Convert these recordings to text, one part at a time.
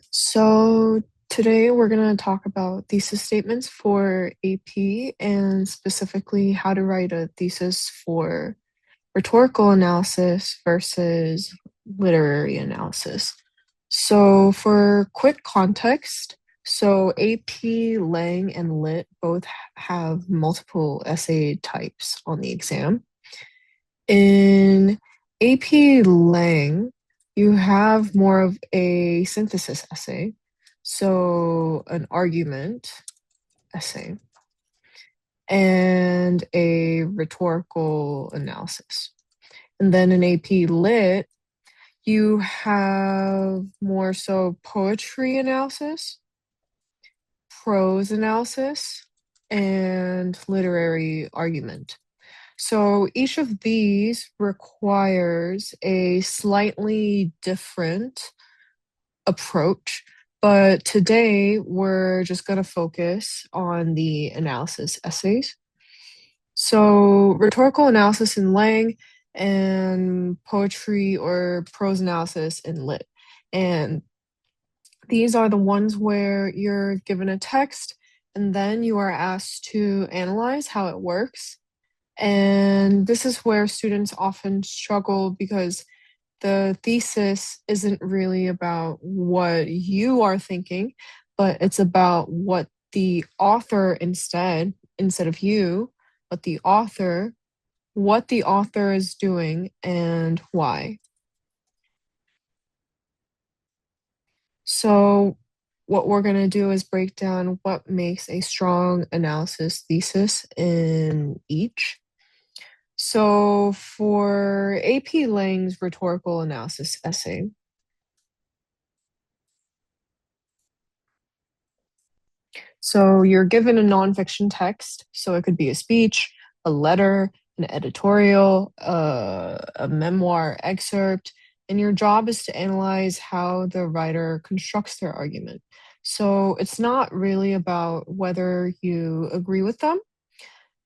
So today we're going to talk about thesis statements for AP and specifically how to write a thesis for rhetorical analysis versus literary analysis. So for quick context, so AP, Lang, and Lit both have multiple essay types on the exam. In AP Lang, you have more of a synthesis essay, so an argument essay, and a rhetorical analysis. And then in AP Lit, you have more so poetry analysis, prose analysis, and literary argument. So each of these requires a slightly different approach, but today we're just going to focus on the analysis essays. So rhetorical analysis in Lang and poetry or prose analysis in Lit. And these are the ones where you're given a text and then you are asked to analyze how it works. And this is where students often struggle because the thesis isn't really about what you are thinking, but it's about what the author instead of you, but the author, what the author is doing and why. So what we're going to do is break down what makes a strong analysis thesis in each. So for AP Lang's rhetorical analysis essay, so you're given a nonfiction text, so it could be a speech, a letter, an editorial, a memoir excerpt, and your job is to analyze how the writer constructs their argument. So it's not really about whether you agree with them,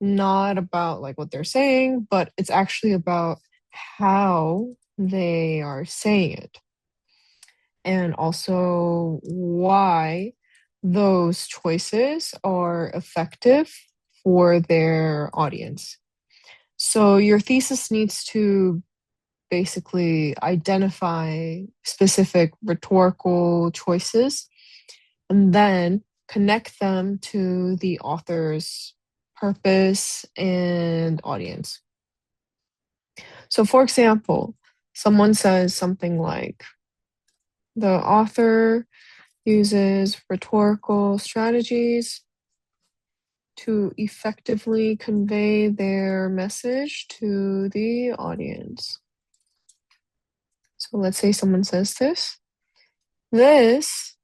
not about like what they're saying, but it's actually about how they are saying it and also why those choices are effective for their audience. So your thesis needs to basically identify specific rhetorical choices and then connect them to the author's purpose and audience. So, for example, someone says something like, the author uses rhetorical strategies to effectively convey their message to the audience. So let's say someone says this. This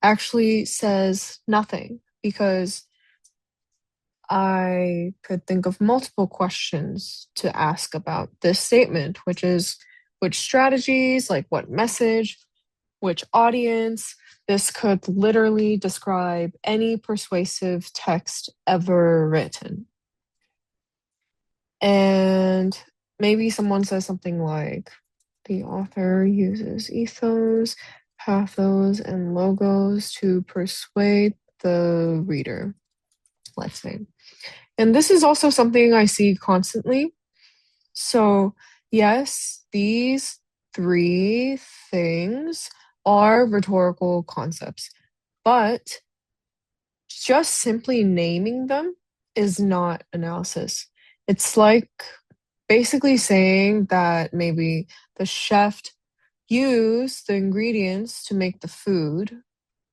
actually says nothing because I could think of multiple questions to ask about this statement, which is which strategies, like what message, which audience. This could literally describe any persuasive text ever written. And maybe someone says something like, the author uses ethos, pathos, and logos to persuade the reader, let's say. And this is also something I see constantly. So, yes, these three things are rhetorical concepts, but just simply naming them is not analysis. It's like basically saying that maybe the chef used the ingredients to make the food.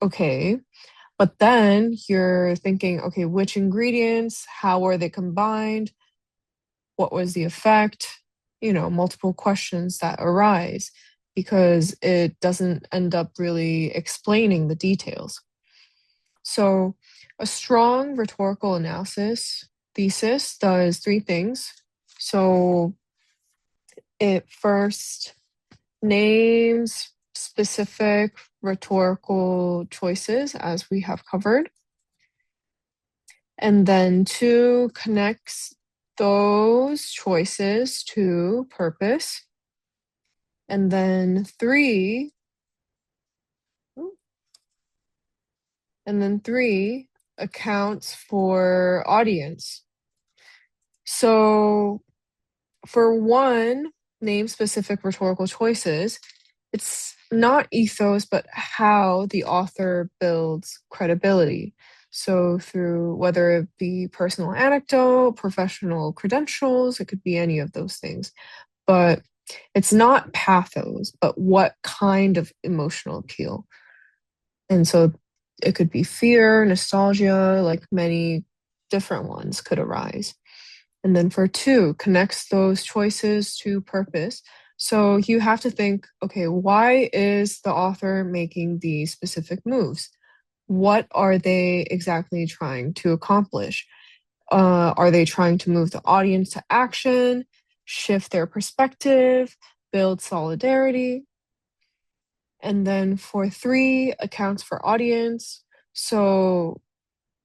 Okay, but then you're thinking, okay, which ingredients, how are they combined? What was the effect? Multiple questions that arise because it doesn't end up really explaining the details. So, a strong rhetorical analysis thesis does three things. So, it first names specific rhetorical choices, as we have covered. And then two, connects those choices to purpose. And then three, And then 3 accounts for audience. So for 1, name specific rhetorical choices, it's not ethos, but how the author builds credibility. So through whether it be personal anecdote, professional credentials, it could be any of those things. But it's not pathos, but what kind of emotional appeal. And so it could be fear, nostalgia, like many different ones could arise. And then for 2, connects those choices to purpose. So you have to think, okay, why is the author making these specific moves? What are they exactly trying to accomplish? Are they trying to move the audience to action, shift their perspective, build solidarity? And then for 3, accounts for audience. So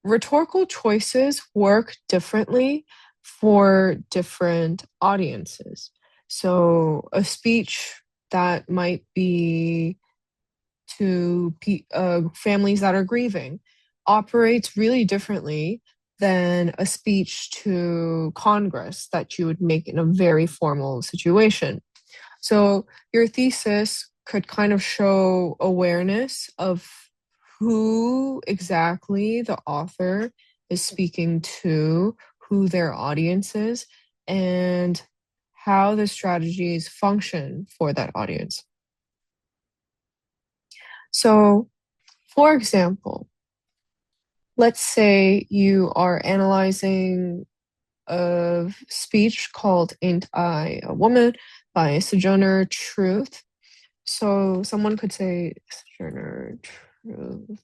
rhetorical choices work differently for different audiences. So a speech that might be to families that are grieving operates really differently than a speech to Congress that you would make in a very formal situation. So your thesis could kind of show awareness of who exactly the author is speaking to, who their audience is, and how the strategies function for that audience. So, for example, let's say you are analyzing a speech called Ain't I a Woman by Sojourner Truth. So someone could say Sojourner Truth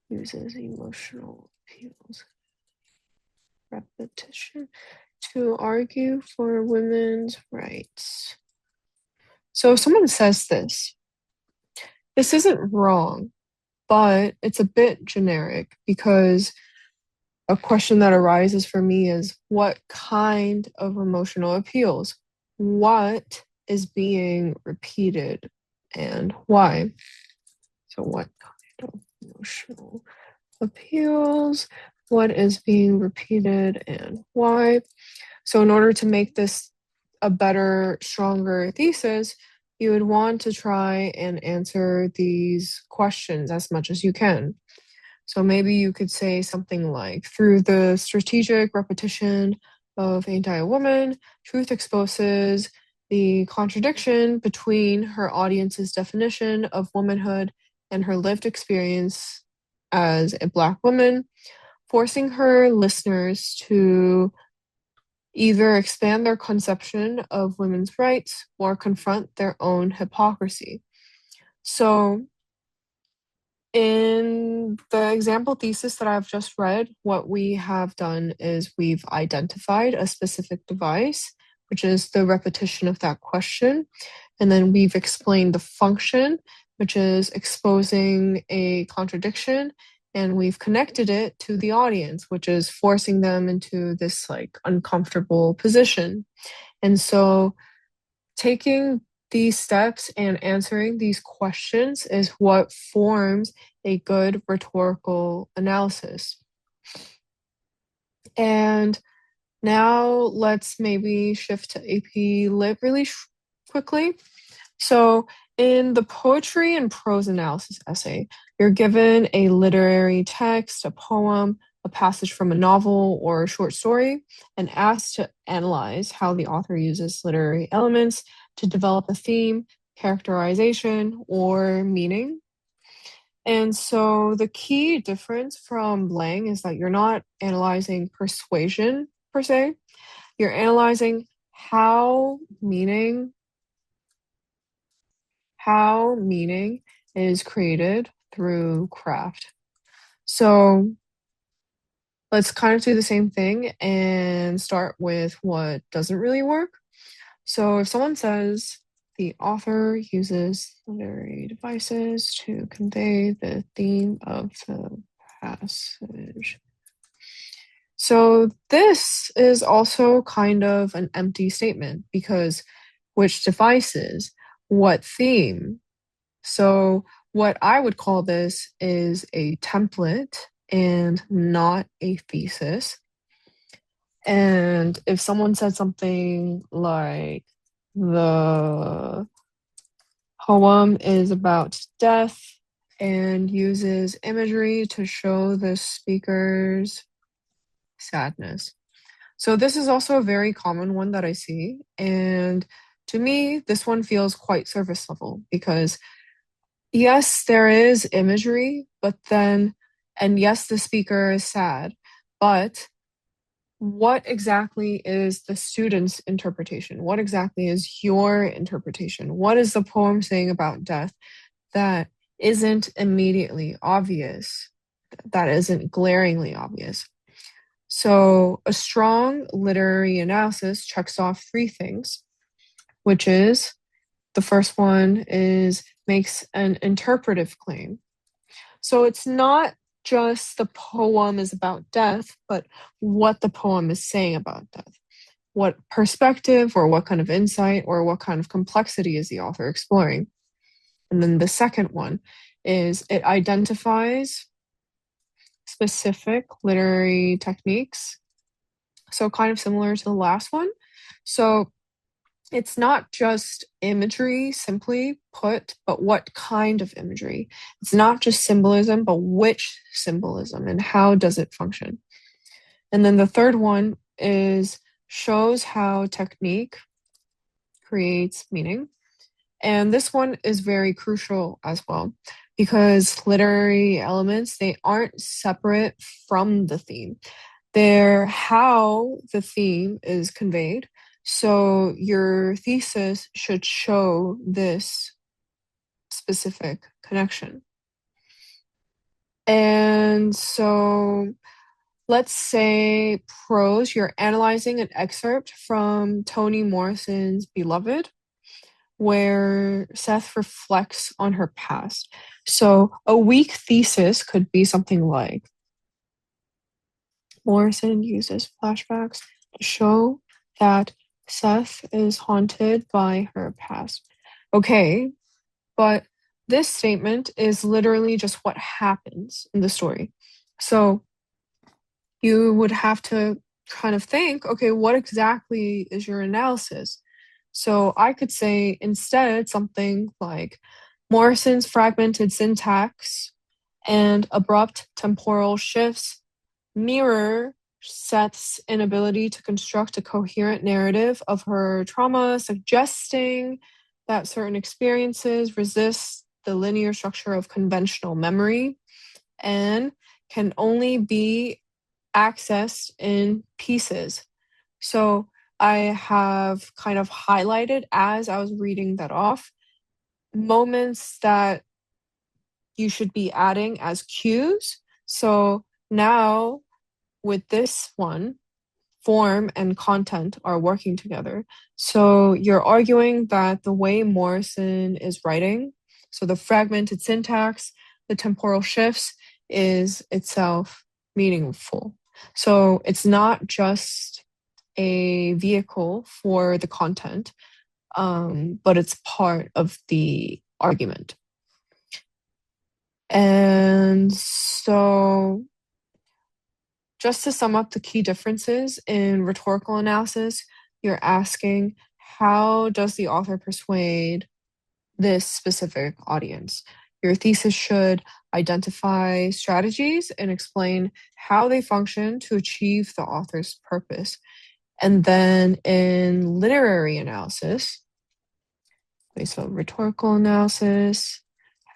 uses emotional appeals, repetition to argue for women's rights. So if someone says this isn't wrong, but it's a bit generic because a question that arises for me is what kind of emotional appeals? What is being repeated and why? So, what kind of emotional appeals? What is being repeated and why? So, in order to make this a better, stronger thesis, you would want to try and answer these questions as much as you can. So maybe you could say something like, through the strategic repetition of Ain't I a Woman, Truth exposes the contradiction between her audience's definition of womanhood and her lived experience as a Black woman, forcing her listeners to either expand their conception of women's rights or confront their own hypocrisy. So in the example thesis that I've just read, what we have done is we've identified a specific device, which is the repetition of that question. And then we've explained the function, which is exposing a contradiction. And we've connected it to the audience, which is forcing them into this like uncomfortable position. And so taking these steps and answering these questions is what forms a good rhetorical analysis. And now let's maybe shift to AP Lit really quickly. So in the poetry and prose analysis essay, you're given a literary text, a poem, a passage from a novel or a short story, and asked to analyze how the author uses literary elements to develop a theme, characterization, or meaning. And so the key difference from Lang is that you're not analyzing persuasion per se, you're analyzing how meaning is created through craft. So let's kind of do the same thing and start with what doesn't really work. So if someone says the author uses literary devices to convey the theme of the passage. So this is also kind of an empty statement because which devices, what theme? So What I would call this is a template and not a thesis. And if someone said something like the poem is about death and uses imagery to show the speaker's sadness. So this is also a very common one that I see. And to me, this one feels quite surface level because yes, there is imagery, and yes, the speaker is sad, but what exactly is the student's interpretation? What exactly is your interpretation? What is the poem saying about death that isn't immediately obvious, that isn't glaringly obvious? So a strong literary analysis checks off three things, which is the first one is makes an interpretive claim. So it's not just the poem is about death, but what the poem is saying about death. What perspective or what kind of insight or what kind of complexity is the author exploring? And then the second one is it identifies specific literary techniques. So kind of similar to the last one. So it's not just imagery simply put, but what kind of imagery. It's not just symbolism, but which symbolism and how does it function. And then the third one is shows how technique creates meaning. And this one is very crucial as well because literary elements, they aren't separate from the theme. They're how the theme is conveyed. So your thesis should show this specific connection. And so let's say prose, you're analyzing an excerpt from Toni Morrison's Beloved, where Seth reflects on her past. So a weak thesis could be something like Morrison uses flashbacks to show that Seth is haunted by her past. Okay, but this statement is literally just what happens in the story. So you would have to kind of think, okay, what exactly is your analysis? So I could say instead something like Morrison's fragmented syntax and abrupt temporal shifts mirror Seth's inability to construct a coherent narrative of her trauma, suggesting that certain experiences resist the linear structure of conventional memory and can only be accessed in pieces. So I have kind of highlighted as I was reading that off moments that you should be adding as cues. So now with this one, form and content are working together. So you're arguing that the way Morrison is writing, so the fragmented syntax, the temporal shifts, is itself meaningful. So it's not just a vehicle for the content, but it's part of the argument. And so just to sum up the key differences in rhetorical analysis, you're asking, how does the author persuade this specific audience? Your thesis should identify strategies and explain how they function to achieve the author's purpose. And then in literary analysis, so rhetorical analysis,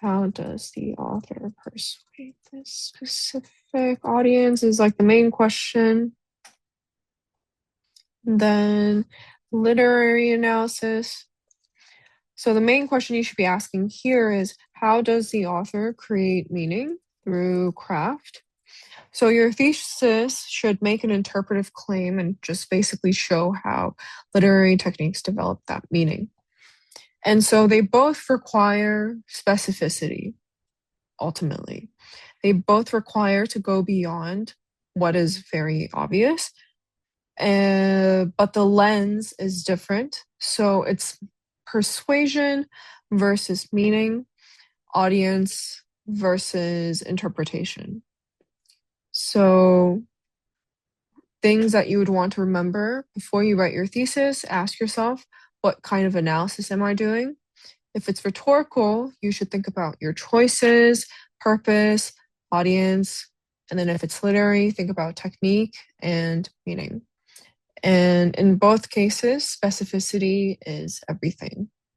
how does the author persuade this specific audience is like the main question. And then literary analysis. So the main question you should be asking here is, how does the author create meaning through craft? So your thesis should make an interpretive claim and just basically show how literary techniques develop that meaning. And so they both require specificity, ultimately. They both require to go beyond what is very obvious, but the lens is different. So it's persuasion versus meaning. audience versus interpretation. So things that you would want to remember before you write your thesis, ask yourself, what kind of analysis am I doing? If it's rhetorical, you should think about your choices, purpose, audience, and then if it's literary, think about technique and meaning. And in both cases, specificity is everything.